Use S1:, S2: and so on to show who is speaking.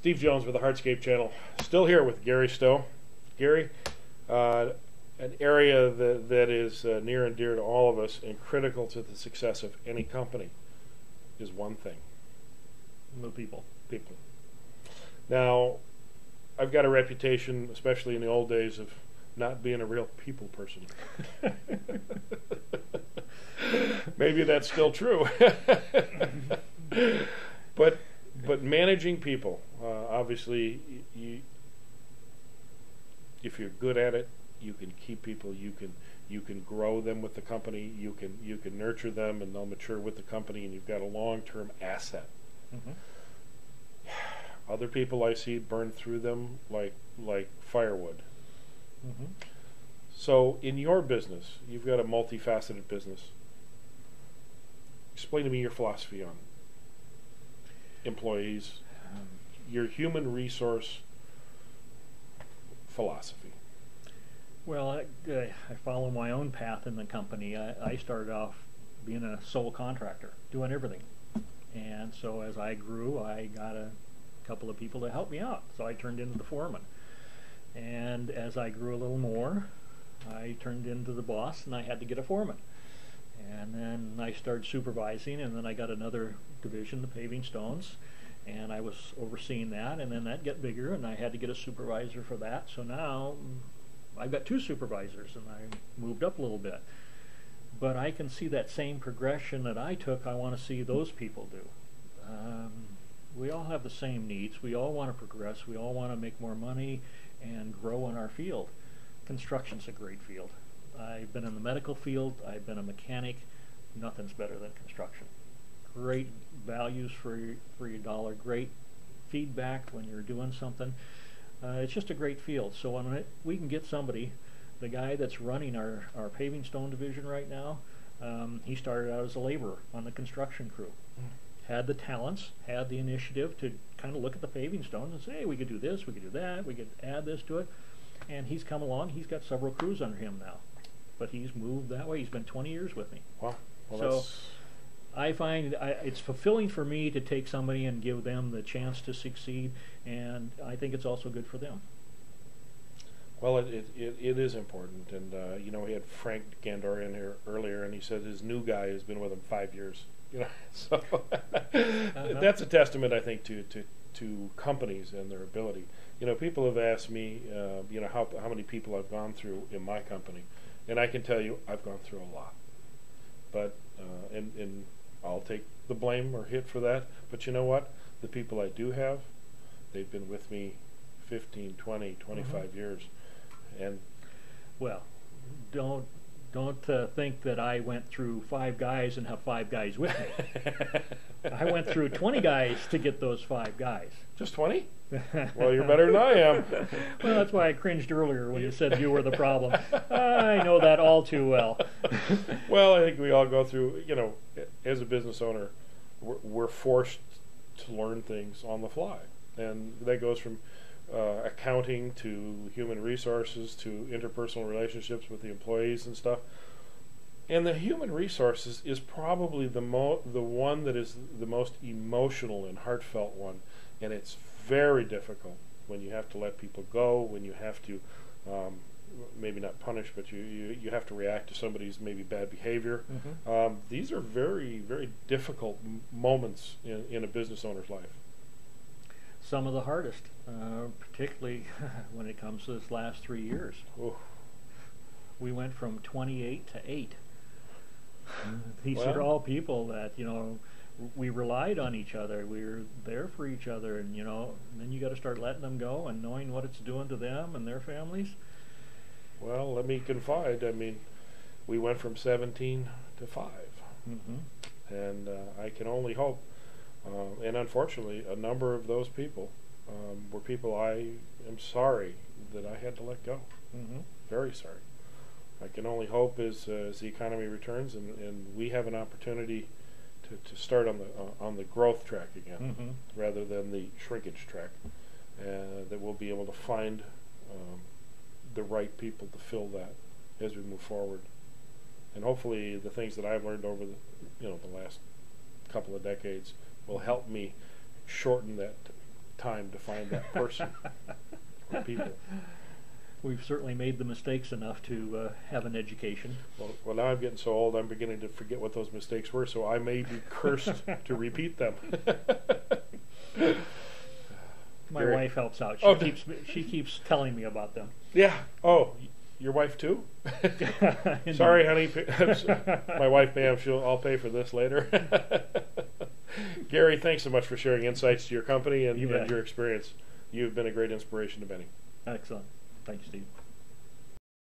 S1: Steve Jones with the Hardscape channel. Still here with Gary Stowe. Gary, an area that is near and dear to all of us and critical to the success of any company is one thing.
S2: The people.
S1: People. Now, I've got a reputation, especially in the old days, of not being a real people person. Maybe that's still true. But managing people, obviously, if you're good at it, you can keep people. You can grow them with the company. You can nurture them, and they'll mature with the company, and you've got a long-term asset.
S2: Mm-hmm.
S1: Other people I see burn through them like firewood.
S2: Mm-hmm.
S1: So in your business, you've got a multifaceted business. Explain to me your philosophy on employees, your human resource philosophy.
S2: Well, I follow my own path in the company. I started off being a sole contractor, doing everything. And so as I grew, I got a couple of people to help me out. So I turned into the foreman. And as I grew a little more, I turned into the boss, and I had to get a foreman. And then I started supervising, and then I got another division, the paving stones, and I was overseeing that, and then that got bigger, and I had to get a supervisor for that. So now I've got two supervisors, and I moved up a little bit. But I can see that same progression that I took, I want to see those people do. We all have the same needs. We all want to progress. We all want to make more money and grow in our field. Construction's a great field. I've been in the medical field. I've been a mechanic. Nothing's better than construction. Great values for your dollar. Great feedback when you're doing something. It's just a great field. So when we can get somebody, the guy that's running our paving stone division right now, he started out as a laborer on the construction crew. Had the talents, had the initiative to kind of look at the paving stones and say, hey, we could do this, we could do that, we could add this to it. And he's come along. He's got several crews under him now. But he's moved that way. He's been 20 years with me.
S1: Wow. Well,
S2: so I find it's fulfilling for me to take somebody and give them the chance to succeed, and I think it's also good for them.
S1: Well, it is important. And, we had Frank Gandor in here earlier, and he said his new guy has been with him 5 years. So that's a testament, I think, to companies and their ability. People have asked me, how many people I've gone through in my company, and I can tell you I've gone through a lot. But and I'll take the blame or hit for that. But you know what? The people I do have, they've been with me 15, 20, 25 years, and
S2: well, don't think that I went through 5 guys and have 5 guys with me. I went through 20 guys to get those 5 guys.
S1: Just 20? Well, you're better than I am.
S2: Well, that's why I cringed earlier when you said you were the problem. I know that all too well.
S1: Well, I think we all go through, as a business owner, we're forced to learn things on the fly. And that goes from accounting to human resources to interpersonal relationships with the employees and stuff. And the human resources is probably the one that is the most emotional and heartfelt one, and it's very difficult when you have to let people go, when you have to maybe not punish, but you have to react to somebody's maybe bad behavior. Mm-hmm. These are very, very difficult moments in a business owner's life.
S2: Some of the hardest, particularly when it comes to this last 3 years.
S1: Ooh.
S2: We went from 28 to 8. These
S1: Well,
S2: are all people that, we relied on each other. We were there for each other, and, and then you got to start letting them go and knowing what it's doing to them and their families.
S1: Well, let me confide. I mean, we went from 17 to 5.
S2: Mm-hmm.
S1: And I can only hope. And unfortunately, a number of those people were people I am sorry that I had to let go.
S2: Mm-hmm.
S1: Very sorry. I can only hope as the economy returns and we have an opportunity to start on the growth track again,
S2: mm-hmm.
S1: rather than the shrinkage track, that we'll be able to find the right people to fill that as we move forward. And hopefully the things that I've learned over the last couple of decades will help me shorten that time to find that person or people.
S2: We've certainly made the mistakes enough to have an education.
S1: Well, now I'm getting so old, I'm beginning to forget what those mistakes were, so I may be cursed to repeat them.
S2: My
S1: Gary?
S2: wife helps out. She keeps telling me about them.
S1: Yeah. Oh, your wife too? Sorry, honey. My wife, ma'am. I'll pay for this later. Gary, thanks so much for sharing insights to your company and your experience. You've been a great inspiration to many.
S2: Excellent. Thanks, Steve.